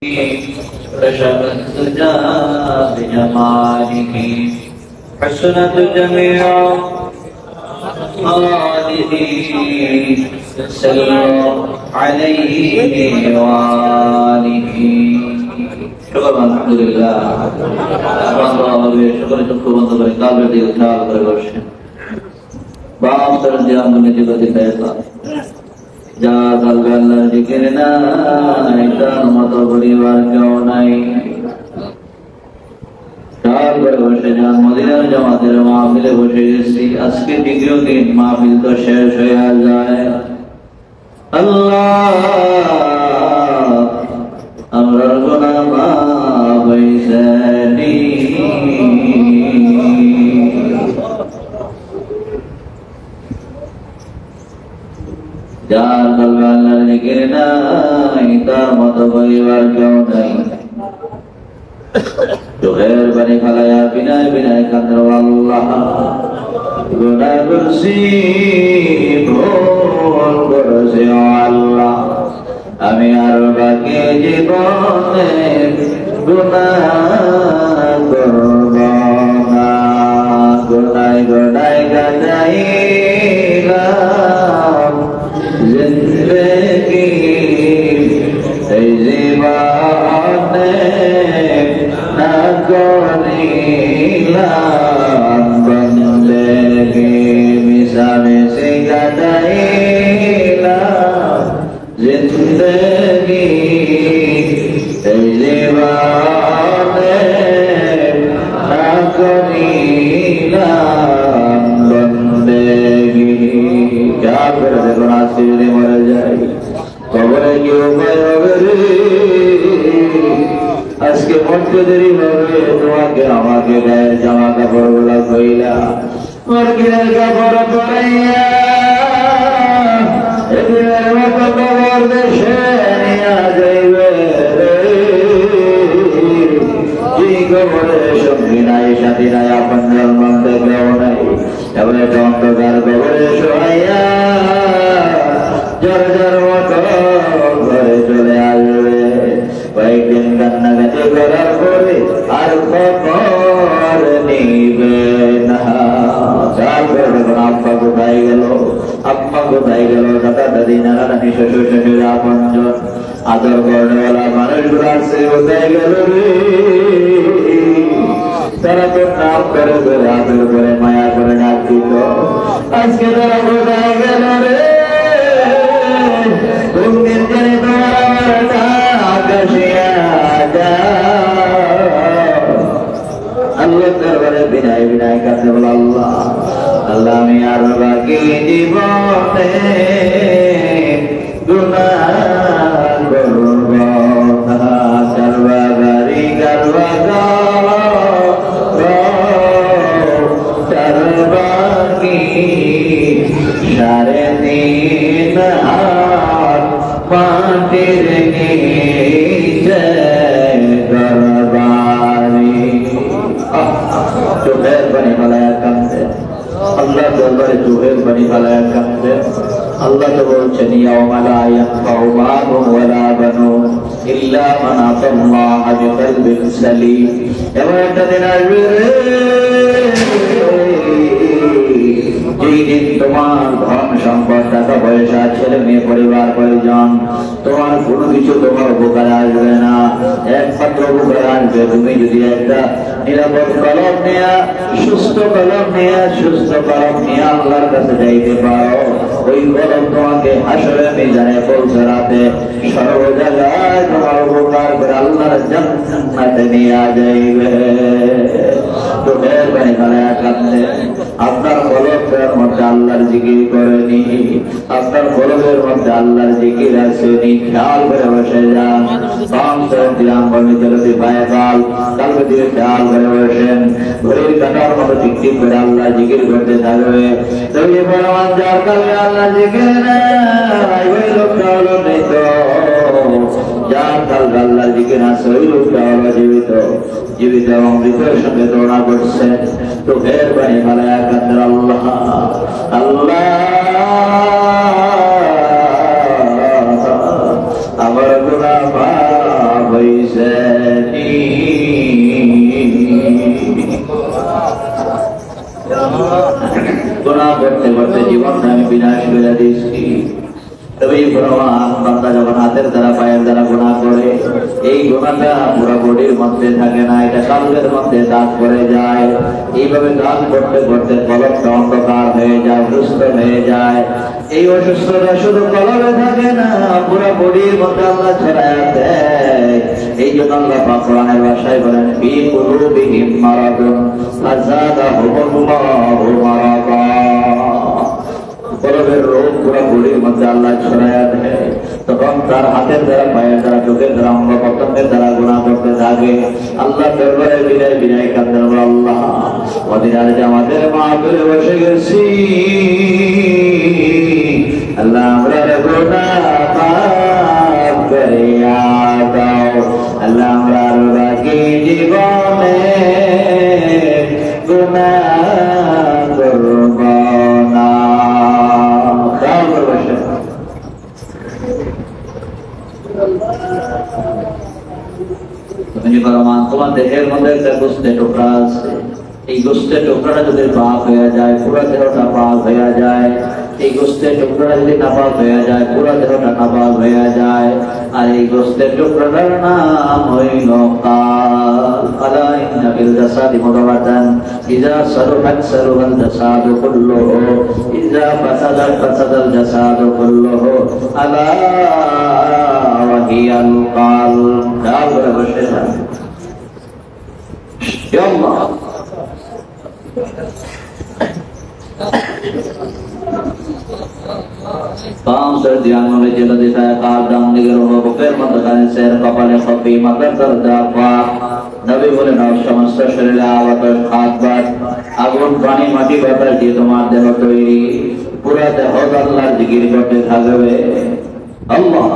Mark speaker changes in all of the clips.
Speaker 1: كشفت الدجى بجماله حسنت جميع آله صلوا عليه وآله شكرا الحمد لله شكرا চক্ষু বন্ধ করে কালের দিকে খেয়াল করে বসেন বাম তরফ দিয়ে আঙ্গুলের দিকে ফেসলা যা কালবে আল্লাহর জিকির নাই তার মতো পরিবার কেউ নাই খেয়াল করে বসে যান মদিনার জামাতের মাহফিলে বসে গেছি আজকে দ্বিতীয় দিন মাহফিল তো শেষ হয়ে যায় আল্লাহ আমরা গুনাহ মাফ হইছে নি যার কলবে আল্লাহর জিকির নাই তার মতো পরিবার কেউ নাই চোখের পানি ফালাইয়া বিনায় বিনায় কাঁদে আল্লাহ গুনাহ করছি ভুল করেছি আল্লাহ আমি আর বাকি জীবনে গুনাহ করব না গুনায় গুনায় গাইলাম জিন্দগি এই জীবনে না করিলাম বন্দগি মিশামিশি কাটাইলাম জিন্দগি এই জীবনে না করিলাম বন্দগি क्या कर देखो आजके যদি মরে যাই কবরে কি উপায় হবে আজকে মরতে দেরি হবে তোমাকে আমাকে গায়ে জামা কাপড় গুলা কইলা মরগিরের কাপড় পরাইয়া এদিনের মতো কবর দেশে নিয়া যাইবে এই কবরে সঙ্গী নাই সাথী নাই আপন জন্মতে কেউ নাই এবার একটা অন্ধকার কবরে শোয়াইয়া জ্বর জ্বর মতো ঘরে চলে আসবে কয়েকদিন কান্নাকাটি করার পরে আর খবর নিবে না আব্বা কোথায় গেল আম্মা কোথায় গেল দাদা দাদি নানা নানি শ্বশুর শ্বশুর আপনজন আদর করেওয়ালা মানুষগুলো আছে কোথায় গেল রে তারা তো নাম করে করে আদর করে মায়া করে ডাক দিত আজকে তারা কোথায় গেল রে কোন দিন জানি তোমার আমার ডাক আসিয়া আল্লাহ দরবারে বিনায় বিনায় কাছে বল আল্লাহ আল্লাহ আমি আর বাকি জীবনে গুনাহ করব না করবা গারি করবা সারে দিন মাটির নিচে দরবারি চোখের পানি ফালায়া কাঁদে আল্লাহ দরবারে চোখের পানি ফালায়া কাঁদে আল্লাহ তো বলছেন ইয়াউমা লা ইয়ানফাউ মালুন ওয়ালা বানুন ইল্লা মান আতাল্লাহ বিকলবিন সালিম এমন একটা দিন আসবে যেদিন তোমার ধন সম্পদ টাকা পয়সা ছেলে মেয়ে পরিবার পরিজন তোমার কোনো কিছু তোমার উপকার আসবে না একমাত্র উপকার আসবে তুমি যদি একটা নিরাপদ কলম নেয়া সুস্থ কলম নেয়া আল্লাহর কাছে যাইতে পারো ওই কলম তোমাকে হাসরে মিজানে পৌঁছাতে সর্ব জায়গায় তোমার উপকার করে আল্লাহর জান্নাতে নিয়ে যাইবে তো মেহরবানি করে কাঁদতে আপনার কলমের মধ্যে আল্লাহর জিকির করেনি আপনার কলমের মধ্যে আল্লাহর জিকির আসেনি খেয়াল করে বসে যান বাম তরফ দিয়ে আঙ্গুল ভিতরে পায়ে কাল কালকে দিয়ে খেয়াল করে বসেন ঘড়ির কাঁটার মতো টিক টিক করে আল্লাহ জিকির করতে থাকবে তবে পরমান যার কালকে আল্লাহ জিকির নাই ওই লোকটা হলো মৃত যার কালকে আল্লাহ জিকির আছে ওই লোকটা হলো জীবিত জীবিত এবং মৃতের সঙ্গে তুলনা করছে তো মেহরবানি ফালায়া কাঁদে আল্লাহ আল্লাহ আমার গুনাহ মাফ হইছে করতে করতে জীবনটা আমি বিনাশ করে দিচ্ছি। তবে বান্দা যখন হাতের দ্বারা পায়ের দ্বারা গুনাহ করে, এই গুনাহটা পুরো বডির মধ্যে থাকে না, এটা কলবের মধ্যে দাগ পড়ে যায়। এইভাবে দাগ করতে করতে কলবটা অন্ধকার হয়ে যায়, অসুস্থ হয়ে যায়। এই অসুস্থতা শুধু কলবে থাকে না, পুরো বডির মধ্যে আল্লাহ ছড়ায় দেয়। এই জন্য আল্লাহ পাক কোরআনের ভাষায় বলেন, ফি কুলুবিহিম মারাদুন ফাযাদাহুমুল্লাহু মারাদা। কলবের রোগ পুরো বডির মধ্যে আল্লাহ ছড়ায়া দেয়। তখন তার হাতের দ্বারা, পায়ের দ্বারা, চোখের দ্বারা, অঙ্গ প্রত্যঙ্গের দ্বারা গুনাহ করতে থাকে। আল্লাহ দরবারে বিদায় বিদায় কাঁদেন, আল্লাহ মদিনার জামাতের মাহফিলে বসে গেছি, আল্লাহ আমরা গুনাহ মাফ করিয়া দাও। আল্লাহ আমরা বাকি জীবনে গুনাহ করব না। তোমার দেহের মধ্যে একটা গোস্তের টুকরা আছে, এই গোস্তের টুকরাটা যদি পাক হয়ে যায়, পুরো দেহটা পাক হয়ে যায়। এই গোস্তের টুকরাটা যদি নাপাক হয়ে যায়, পুরো দেহটা নাপাক হয়ে যায়। আর এই গোস্তের টুকরাটার নাম হইল কাল। আলা ইন্না ফিল জাসাদি মুদাগাতান ইযা সালুহাত সালুহাল জাসাদু কুল্লুহু ইযা ফাসাদাত ফাসাদাল জাসাদু কুল্লুহু আলা ওয়া হিয়াল কাল। কাল বলে বসে থাকে। ইয়া আল্লাহ, पांव सर ध्यान में जल देता है काल दाम निगर हो बुकेर मत करने से कपाले खपी मगर दर जापा नबी बोले ना समस्त शरीर आवत खात बात आगुन पानी माटी बदल दिए तुम्हारे देह तोरी पूरा देह अल्लाह जिकिर करते থাকবে। अल्लाह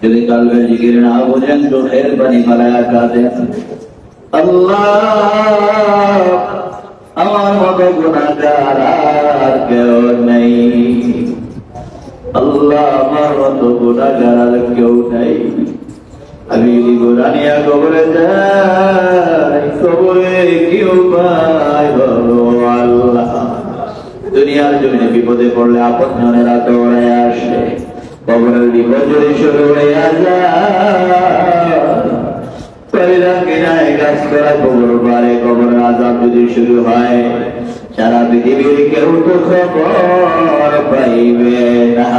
Speaker 1: যদি কালবের জিকির না বোঝেন তো ফের পানি মালায়া কাঁদে, আল্লাহ আমার মতো গুনাহগার আর কেউ নেই, আল্লাহ আমার মতো গুনাহগার আর কেউ নেই। আমি গুনাহিয়া কবরে যাই, কবরে কি উপায় বলো আল্লাহ। দুনিয়ার জমিনে বিপদে পড়লে আপন জনেরা দৌড়ে আসে, কবরের বিপদ যদি শুরু হয়ে যায়, পরিবার কিনায় কাজ করা কবর পারে, কবরের আযাব যদি শুরু হয়, সারা পৃথিবীর কেউ তো খবর পাইবে না।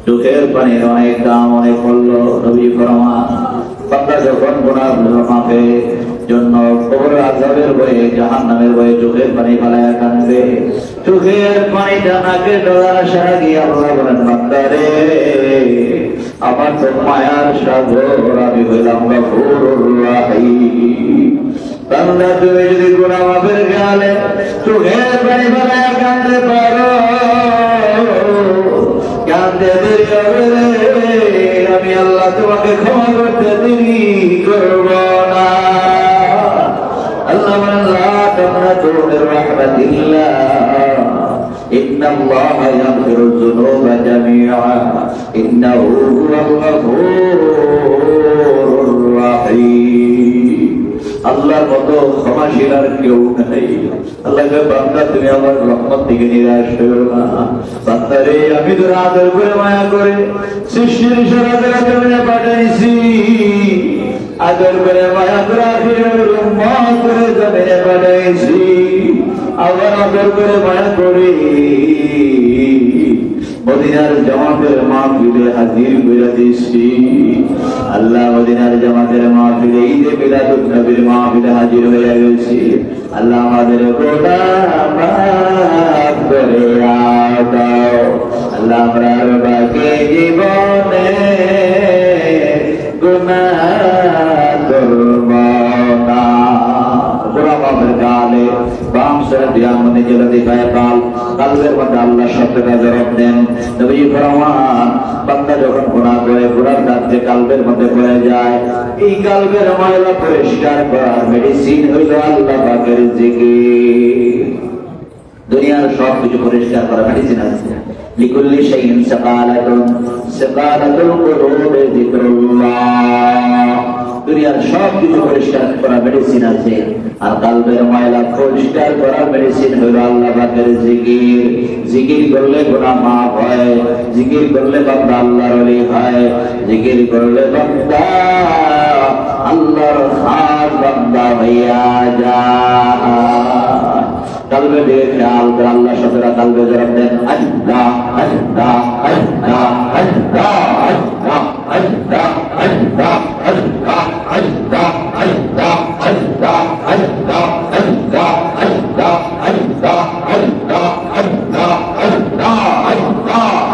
Speaker 1: চোখের পানির অনেক দাম, অনেক মূল্য। নবী ফরমান, বান্দা যখন গুনাহ মাফের জন্য কবরের আযাবের ভয়ে, জাহান্নামের ভয়ে চোখের পানি ফেলায়া কাঁদবে, চোখের পানিটা নাকে ডলার সারা দিয়ে আল্লাহ বলেন, বান্দা রে আমার তো মায়ার সাগর, আমি হইলাম গফুরুর রাহিম। বান্দা তুমি যদি গুনাহ মাফের গেলে চোখের পানি ফেলায়া কাঁদতে পারো, কাঁদতে দেরি হবে রে, আমি আল্লাহ তোমাকে ক্ষমা করতে দেরি করব না। আল্লাহ বলেন, লা তাকনাতু মির রাহমাতিল্লাহ, ইন্নাল্লাহা ইয়াগফিরুয যুনুবা জামিআ, ইন্নাহু হুয়াল গফুরুর রাহিম। আল্লাহর মতো ক্ষমাশীল আর কেউ নাই। আল্লাহকে বান্দা তুমি আমার রহমত থেকে নিরাশ হইও না। বান্দা রে আমি তোর আদর করে মায়া করে সৃষ্টির সারা জমিনে পাঠাইছি, আদর করে মায়া করে আখিরের উম্মত করে জমিনে পাঠাইছি, আবার আদর করে মায়া করে মদিনার জামাতের মাহফিলে হাজির করে দিছি। আল্লাহ মদিনার জামাতের মাহফিলে ঈদে মিলাদুন নবীর মাহফিলে হাজির হয়ে গেছি। আল্লাহ আমাদের গুনাহ মাফ করে দাও। আল্লাহ আমরা বাকি জীবনে গুনাহ করব না। গুনাহ মাফের কালে বাম সারা দিয়ার মধ্যে জেলা দিখায় কাল, কালবের মধ্যে আল্লাহ শব্দটা জবাব দেন। নবী ফরমান, বান্দা যখন গুনাহ করে গুনার দাঁত থেকে কালবের মধ্যে পড়ে যায়। এই কালবের ময়লা পরিষ্কার করার মেডিসিন হইল আল্লাহ পাকের জিকির। দুনিয়ার সব কিছু পরিষ্কার করার মেডিসিন আছে। লিকুল্লি শাইইন সাকালাতুল কুলুবি যিকরুল্লাহ। দুনিয়ার সব কিছু পরিষ্কার করার মেডিসিন আছে, আর কালবের ময়লা পরিষ্কার করার মেডিসিন হলো আল্লাহ পাকের জিকির। জিকির করলে গুনাহ মাফ হয়, জিকির করলে বান্দা আল্লাহর ওলি হয়, জিকির করলে বান্দা আল্লাহর খাস বান্দা হইয়া যায়। কালবে দিয়ে খেয়াল করে আল্লাহ শব্দটা কালবে জবাব দেন, আল্লাহ আল্লাহ আল্লাহ আল্লাহ আল্লাহ আল্লাহ আল্লাহ আল্লাহ আল্লাহ আল্লাহ আল্লাহ আল্লাহ আল্লাহ আল্লাহ আল্লাহ আল্লাহ আল্লাহ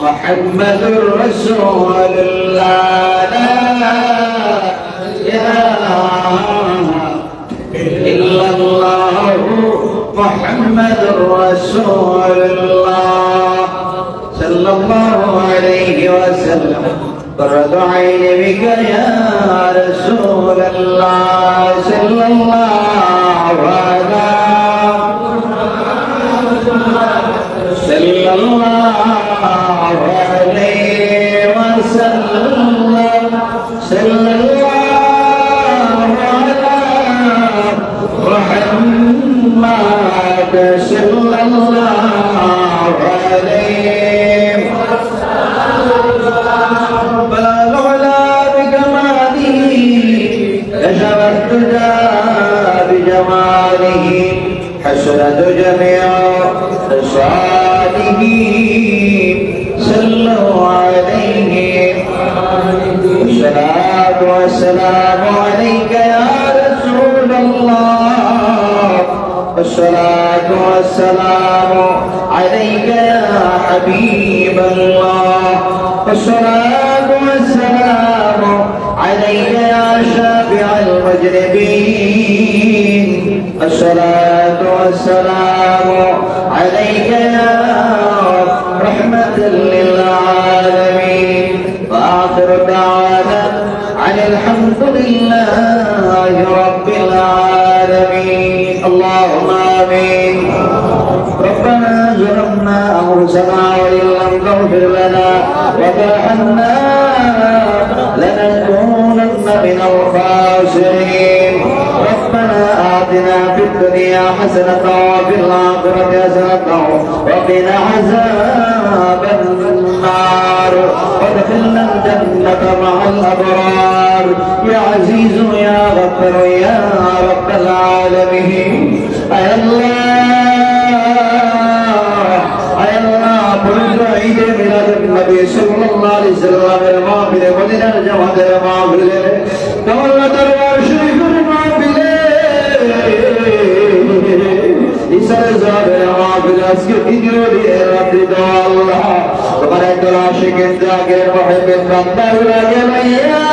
Speaker 2: محمد رسول الله لا إله إلا الله محمد رسول الله صلى الله عليه وسلم قرة عين بك يا رسول الله صلى الله على صلى الله عليه وسلم صلى الله على محمد صلى الله عليه بلغنا بكماله كشف الدجى بجماله حسنت جميع خصاله صلوا عليه والصلاة والسلام عليك يا رسول الله والصلاة والسلام عليك يا حبيب الله والصلاة والسلام عليك يا شافع المذنبين الصلاة والسلام عليك يا رحمة للعالمين وآخر دعوانا عن الحمد لله رب العالمين اللهم آمين ربنا ظلمنا أنفسنا وإن لم تغفر لنا وترحمنا لنكونن من الخاسرين ربنا آتنا في الدنيا حسنة وفي الآخرة حسنة وقنا عذاب النار وادخلنا الجنة مع الأبرار يا عزيز يا غفر يا رب العالمين أي الله পবিত্র ঈদে মিলাদুন নবী সাল্লাল্লাহু আলাইহি সাল্লামের মাহফিলে মদিনার জামাতের মাহফিলে কামলা দরবার শরীফের মাহফিলে ইসারে যাবের মাহফিলে আজকে ভিডিও দিয়ে রাত্রি দাও আল্লাহ তোমার একদল আশিকিন জাগের মুহিব্বিন বান্দাগুলোকে লইয়া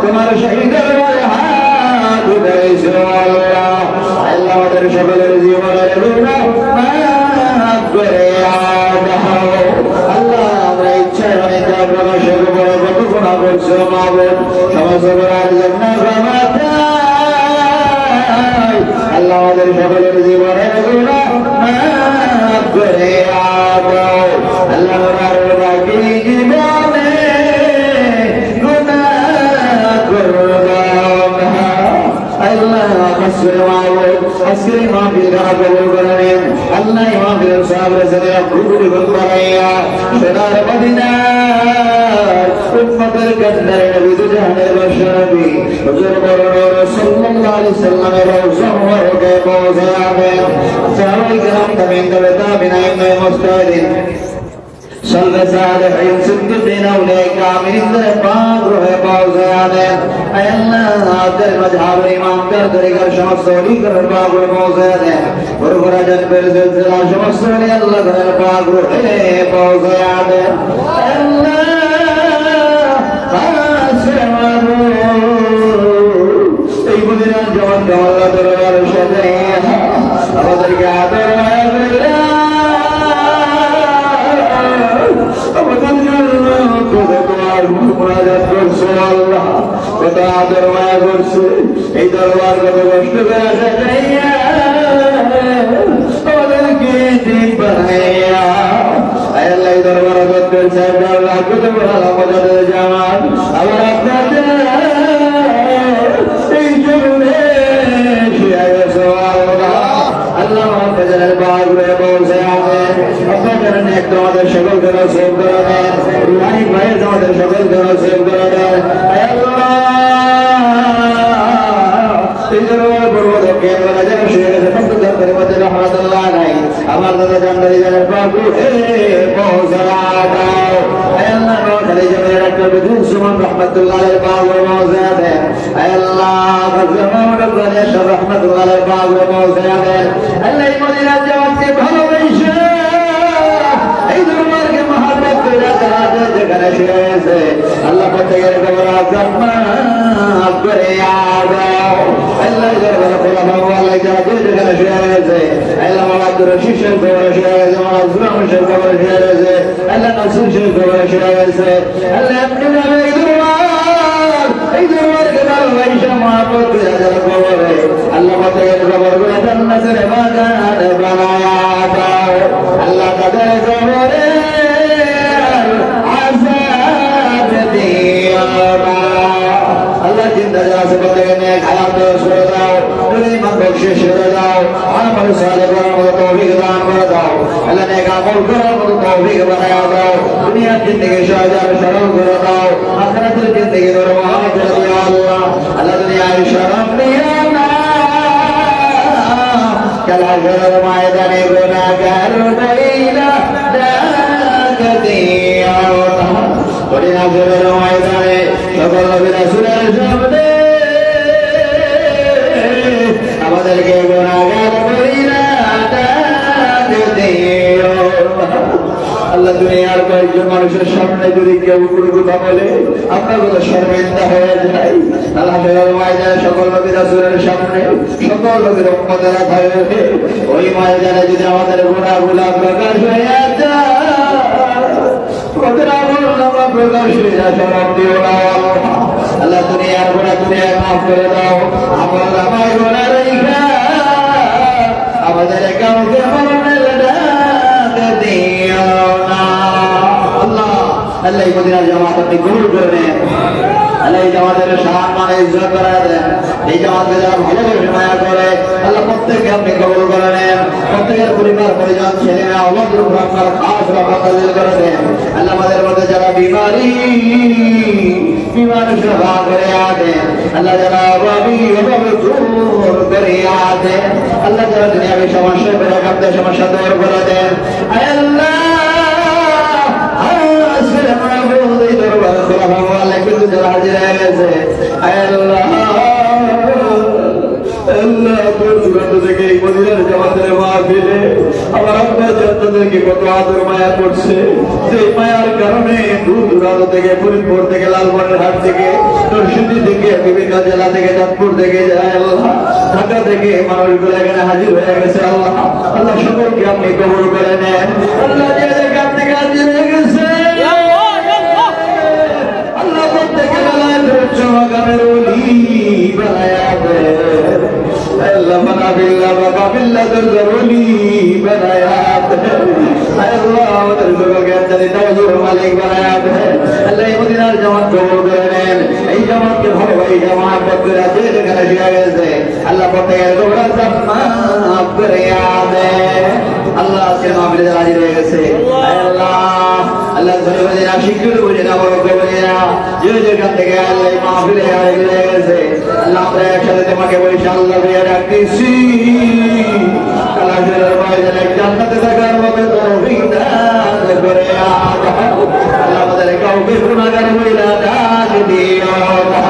Speaker 2: তোমার শহীদের হাত উঠাইছো আল্লাহ আল্লাহ আমাদের সকলের জীবনের গুনাহ মাফ করে দাও আল্লাহ আমরা ইচ্ছায় অনেক আপনারা সকল বড় কত গুনাহ করছো মাওলানা সমস্ত গুনাহের জন্য ক্ষমা চাই আল্লাহ আমাদের সকলের জীবনের গুনাহ মাফ করে দাও আল্লাহ আমার বাকি জীবনে গুনাহ করবা আল্লাহ আসরে মাওলানা আসরে মাহফিল কবুল করেন আল্লাহ মাহফিল সাহাবায়ে কেরাম কবুল করাইয়া সোনার মদিনা উম্মতের কন্যার নবী দুজাহানের বাদশাহ হুজুর বড় সাল্লাল্লাহু আলাইহি সাল্লামের রওজা মুবারকে পৌঁছাবেন সাহাবায়ে কেরাম তাবিঈন মুস্তাহিদিন صلى صالحين صدقين أولئك عاملين دربان روح موزيانين أي الله عبدال مجحاب الإمام در دريقر شمسولي دربان روح موزيانين ورغرا جنبر زلزلة شمسولي الله دربان روح موزيانين أي الله أسمعه أي مدينة جوان كمالا دربان شدين أبدال كعبر এই দরবার কত কষ্ট করে আসা যাইয়া আমাদেরকে দিন বানাইয়া আল্লাহ এই দরবার করতেন সাহেব আল্লাহ কত ভালো মজাদের জামান আবার আপনাদের এই জমিনে শিয়া গেছে আল্লাহ আপনাদের বাগরে বলছে আপনাদের একদম আমাদের সকল করে সেভ করে দেন রুহানি ভাইয়ের আমাদের সকল করে সেভ করে দেন আমার দাদা জানদারি জানার বাবু সুমন রহমতুল্লাহ বাবু মৌজাদে আল্লাহ রহমতুল্লাহ বাবু মৌজাদে আল্লাহ মদিনার জামাতকে ভালোবেসে এই দরবারকে মহাব্বত করে যেখানে শুয়ে আছে আল্লাহ প্রত্যেকের কবর আযাব মাফ করে দাও আল্লাহ দরবারে খোলা বাবা আল্লাহ যারা যেখানে শুয়ে রয়েছে আল্লাহ মাওলানা আব্দুর রশিদ সাহেব কবরে শুয়ে রয়েছে মাওলানা সুলাইমান সাহেব কবরে শুয়ে রয়েছে আল্লাহ নাসির সাহেব কবরে শুয়ে রয়েছে আল্লাহ আপনি জানেন এই দরবারকে ভালোবাসা মহব্বত করে যারা কবরে আল্লাহ প্রত্যেকের কবরগুলো জান্নাতের বাগান বানায়া দাও আল্লাহ তাদের কবরে আযাব দিও না আল্লাহ জিন্দা যারা আছে প্রত্যেককে হায়াত করে দাও ইমান বখশিশ করে দাও আমল সালেহ করার মতো তৌফিক দান করে দাও আল্লাহ নেক আমল করার মতো তৌফিক বানায়া দাও দুনিয়ার জিন্দেগি সহজ আর সরল করে দাও আখিরাতের জিন্দেগি রওয়ান করে দাও আল্লাহ আল্লাহ দুনিয়ার শরম নিও না কালাগের ময়দানে গুনাহগার বইলা ডাক দিও না পরিণামের ময়দানে সকল নবী রাসূলের সামনে আমাদেরকে গুনাহগার বইলা ডাক দিও আল্লাহ দুনিয়ার কয়েকজন মানুষের সামনে যদি কেউ কোনো কথা বলে আপনার কথা শর্মিন্দা হয়ে যায় আল্লাহ ময়দানে সকল নবী রাসূলের সামনে সকল নবীর উম্মতেরা থাকে ওই ময়দানে যদি আমাদের গুনাহগুলো প্রকাশ হয়ে যায় কতটা বড় নামা প্রকাশ হয়ে যায় শরম দিও না আল্লাহ দুনিয়ার গুনাহ দুনিয়ায় মাফ করে দাও আমার আমার গুনাহ রেখা আমাদের কাউকে মরণের ডাক দিও না আল্লাহ আল্লাহ এই মদিনার জামাত আপনি কবুল করে নেন আল্লাহ এই জামাতের সম্মান ইজ্জত করে দেন এই জামাতকে যারা ভালোবাসে মায়া করে আল্লাহ প্রত্যেককে আপনি কবুল করে নেন প্রত্যেকের পরিবার পরিজন ছেলে মেয়ে আমাদের উপর আপনার খাস রহমত নাযিল করে দেন আল্লাহ আমাদের মধ্যে যারা বিমারি সেবা করে আদেন আল্লাহ যারা অভাবী অভাবে দূর করে আদেন আল্লাহ যারা দুনিয়াবী সমস্যা করে আপনাদের সমস্যা দূর করে দেন আল্লাহ কিন্তু যারা হাজির হয়ে গেছে আল্লাহ আল্লাহ দূরান্ত থেকে এই মদিনার জামাতের মাহফিলে আমার আব্বা জান্নাতদেরকে কত আদর মায়া করছে যে মায়ার কারণে দূর দূরান্ত থেকে ফরিদপুর থেকে লালমনির হাট থেকে নরসিংদী থেকে বিভিন্ন জেলা থেকে চাঁদপুর থেকে আল্লাহ ঢাকা থেকে মানুষগুলো এখানে হাজির হয়ে গেছে আল্লাহ আল্লাহ সকলকে আপনি কবুল করে নেন আল্লাহ যে যেখান থেকে হাজির হয়ে গেছে আল্লাহ প্রত্যেকে বেলায় চমকামের ওলি বানায়া দেন আল্লাহ বানা বিল্লাহ বাবা বিল্লাহ দরজলি বানায়া দেন আল্লাহ আমাদের সকলকে জানি তাওজুর মালিক বানায়া দেন আল্লাহ এই মদিনার জামাত কবুল করে নেন এই জামাতকে ভালোবাসি জামাত করে আছে যেখানে শুয়ে গেছে আল্লাহ প্রত্যেকের গোবরা মাফ করে দেন আল্লাহ আজকে মাহফিলে যারা হাজির হয়ে গেছে আল্লাহ আল্লাহ ধরে বলে না শিক্ষিত বুঝে না বড় বুঝে না যে যেখান থেকে আল্লাহ মাহফিলে হাজির হয়ে গেছে আল্লাহ আমরা একসাথে তোমাকে বলছি আল্লাহ ভাইয়া রাখতেছি আল্লাহ জান্নাতে থাকার মতো তৌফিক দান করে আল্লাহ আমাদের কাউকে গুনাহগার বইলা ডাক দিও না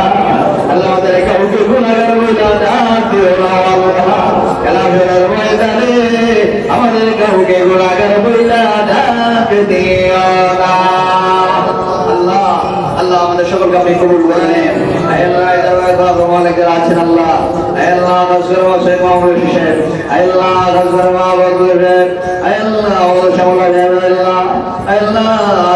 Speaker 2: আল্লাহ আমাদের কাউকে গুনাহগার বইলা ডাক দিও না কালামের ময়দানে আমাদের কাউকে গুনাহগার বইলা ডাক দিও না আল্লাহ আল্লাহ আমাদের সকলকে আপনি কবুল করে নেন আল্লাহ আল্লাহ মালিকের আছেন আল্লাহ আল্লাহ নজর হোসেন মাহমুদ হোসেন আল্লাহ নজর মাহমুদ হোসেন আল্লাহ আমাদের সামলা দেন আল্লাহ আল্লাহ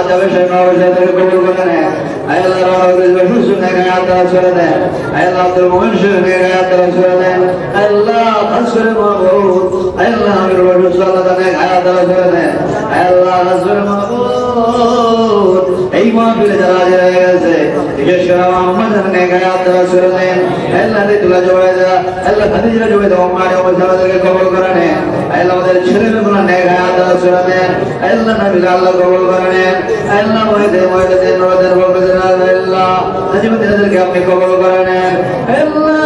Speaker 2: যাবে সেই মাহমুদ হোসেনকে কবুল করে নেন আল্লাহ রাহুল হোসেনকে গায়াত করে দেন আল্লাহ আব্দুল মুমিন হোসেনকে গায়াত করে দেন আল্লাহ নজর মাহমুদ আল্লাহ আমির হোসেন আল্লাহ তাকে গায়াত করে দেন আল্লাহ নজর মাহমুদ এই মাহফিলে যারা হাজির হয়ে গেছে বিশেষ করে মোহাম্মদ হাসানকে গায়াত করে দেন আল্লাহ দিতুল্লাহ জুবাইদা আল্লাহ খাদিজা জুবাইদা ওমারে ওমাদেরকে কবুল করে নেন আল্লাহ আমাদের ছেলেমেয়েগুলো নেক হায়াত করে দেন আল্লাহ নবী আল্লাহ কবুল করে নেন আল্লাহ মহিদের নরদের বরকতে আল্লাহ আজিমদেরকে আপনি কবুল করে নেন আল্লাহ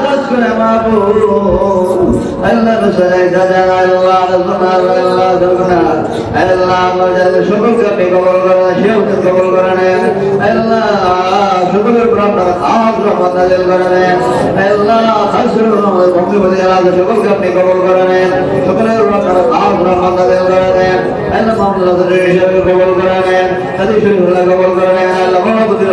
Speaker 2: খাস করে মাহবুব আল্লাহ নসরাই দাদা আল্লাহ আল্লাহ দরগনা আল্লাহ আমাদের সকলকে আপনি কবুল করে নেন সেওকে কবুল করে নেন আল্লাহ সকলের উপর আপনার খাস রহমত নাযিল করে নেন আল্লাহ খাস রহমত বন্ধুবাদী আল্লাহ সকলকে আপনি কবুল করে নেন সকলের উপর আপনার খাস রহমত নাযিল করে নেন আল্লাহ মাহমুদ হিসেবে কবুল করে নেন হাদিস শরীফুল্লাহ কবুল করে নেন আল্লাহ মুহাম্মদুর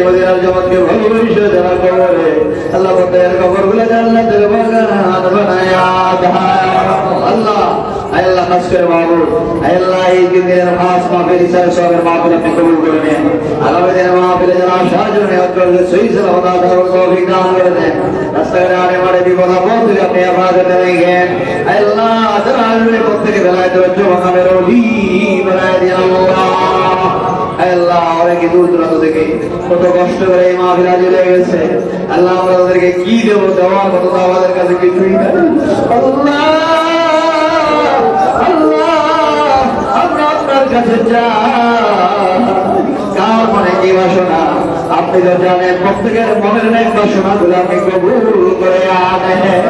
Speaker 2: মদিনার জগৎকে ভালোবেসে যারা কবরে আল্লাহ প্রত্যেকের কবরগুলো জান্নাতের বাগান বানায়া দাও আল্লাহ আল্লাহ খাস করে মাহবুব আল্লাহ এই দিনের খাস মাহফিল ইসার সবের মাহফিল আপনি কবুল করে নেন আল্লাহ দিনের মাহফিলে যারা আসার জন্য নিয়ত করেছে সহি সালামত আদার তৌফিক দান করে দেন রাস্তাঘাটে আড়ে মাড়ে বিপদ আপদ থেকে আপনি হেফাজতে রেখেন আল্লাহ যারা আসবে প্রত্যেকে বেলায় ধৈর্য মাকামের ওলি বানায় দিন আল্লাহ আল্লাহ অনেকে দূর দূরান্ত থেকে কত কষ্ট করে এই মাহফিল হাজির হয়ে গেছে আল্লাহ আমরা তাদেরকে কি দেবো দেওয়ার মতো তো আমাদের কাছে কিছুই নাই আল্লাহ আমরা আপনার কাছে কার মনে কি বাসনা আপনি তো জানেন প্রত্যেকের মনের নেক বাসনা গুলো আপনি কবুল করে আনেন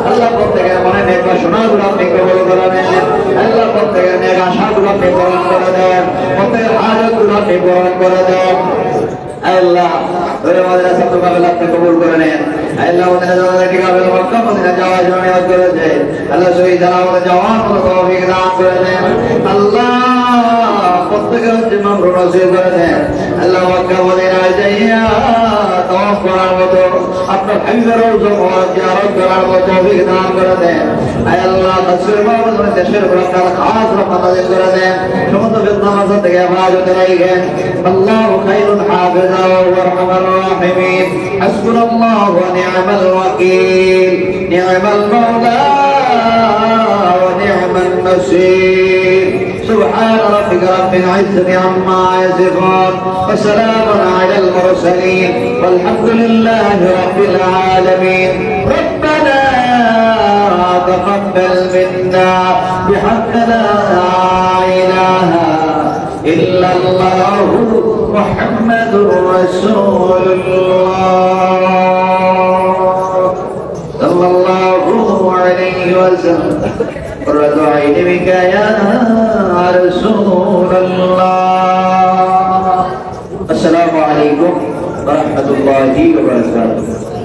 Speaker 2: আল্লাহ প্রত্যেকের মনে নেক বাসনা গুলো আপনি কবুল করে নেন আল্লাহ প্রত্যেকের নেক আশা গুলো আপনি পূরণ করে দেন প্রত্যেকের হাজত গুলো আপনি পূরণ করে দেন আল্লাহ আমাদের সব কাবেল আপনি কবুল করে নেন আল্লাহ আমাদের কাবেল মক্কা মদিনা যাওয়ার জন্য নিয়ত করেছে আল্লাহ সহি যারা আমাদের যাওয়ার মতো তৌফিক দান করে দেন আল্লাহ প্রত্যেকের জিম্মা নসিব করে দেন আল্লাহ মক্কা মদিনায় যাইয়া তাওয়াফ করার মতো আপনার হাবিবের রওজা মুবারক জিয়ারত করার মতো তৌফিক দান করে দেন আল্লাহ তাসবির মাহমুদ দেশের উপর আপনার খাস রহমত নাযিল করে দেন সমস্ত ফিতনা মাসাদ থেকে হেফাজতে রাখেন আল্লাহু খায়রুল হাফিজা ওয়া আরহামার রাহিমিন হাসবুনাল্লাহু ওয়া নি'মাল ওয়াকিল নি'মাল মাওলা ওয়া নি'মান নাসীর سبحان ربك رب العزة عما يصفون وسلام على المرسلين والحمد لله رب العالمين ربنا تقبل منا بحق لا إله إلا الله محمد رسول الله صلى الله عليه وسلم قرة عين بك يا رسول الله السلام عليكم ورحمة الله وبركاته